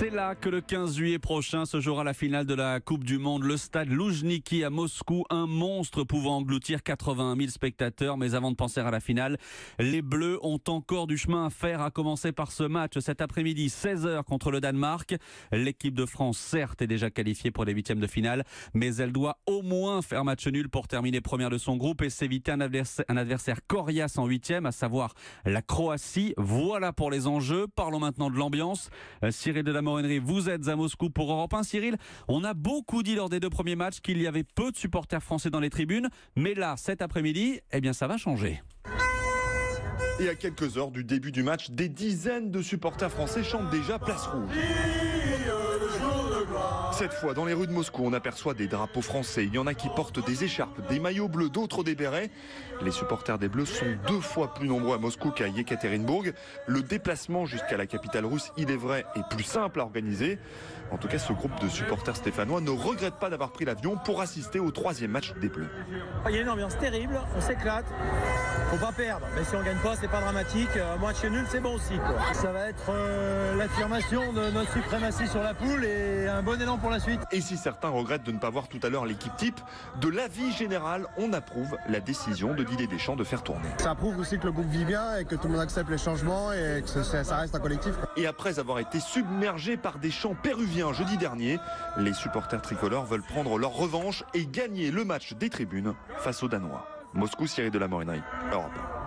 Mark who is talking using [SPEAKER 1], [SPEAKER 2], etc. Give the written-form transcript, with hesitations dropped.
[SPEAKER 1] C'est là que le 15 juillet prochain se jouera la finale de la Coupe du Monde. Le stade Loujniki à Moscou, un monstre pouvant engloutir 81 000 spectateurs. Mais avant de penser à la finale, les Bleus ont encore du chemin à faire, à commencer par ce match cet après-midi, 16h contre le Danemark. L'équipe de France, certes, est déjà qualifiée pour les huitièmes de finale, mais elle doit au moins faire match nul pour terminer première de son groupe et s'éviter un adversaire coriace en huitième, à savoir la Croatie. Voilà pour les enjeux. Parlons maintenant de l'ambiance. Cyril de la Morinerie, vous êtes à Moscou pour Europe 1. Cyril, on a beaucoup dit lors des deux premiers matchs qu'il y avait peu de supporters français dans les tribunes, mais là, cet après-midi, eh bien, ça va changer.
[SPEAKER 2] Et à quelques heures du début du match, des dizaines de supporters français chantent déjà Place Rouge. Cette fois, dans les rues de Moscou, on aperçoit des drapeaux français. Il y en a qui portent des écharpes, des maillots bleus, d'autres des bérets. Les supporters des Bleus sont 2 fois plus nombreux à Moscou qu'à Yekaterinbourg. Le déplacement jusqu'à la capitale russe, il est vrai, est plus simple à organiser. En tout cas, ce groupe de supporters stéphanois ne regrette pas d'avoir pris l'avion pour assister au 3e match des Bleus.
[SPEAKER 3] Il y a une ambiance terrible, on s'éclate. Faut pas perdre, mais si on gagne pas, c'est pas dramatique. Match nul, c'est bon aussi, quoi. Ça va être l'affirmation de notre suprématie sur la poule et un bon élan pour la suite.
[SPEAKER 2] Et si certains regrettent de ne pas voir tout à l'heure l'équipe type, de l'avis général, on approuve la décision de Didier Deschamps de faire tourner.
[SPEAKER 4] Ça prouve aussi que le groupe vit bien et que tout le monde accepte les changements et que ça reste un collectif.
[SPEAKER 2] Et après avoir été submergés par des chants péruviens jeudi dernier, les supporters tricolores veulent prendre leur revanche et gagner le match des tribunes face aux Danois. Moscou, Cyril de la Morinerie, Europe 1.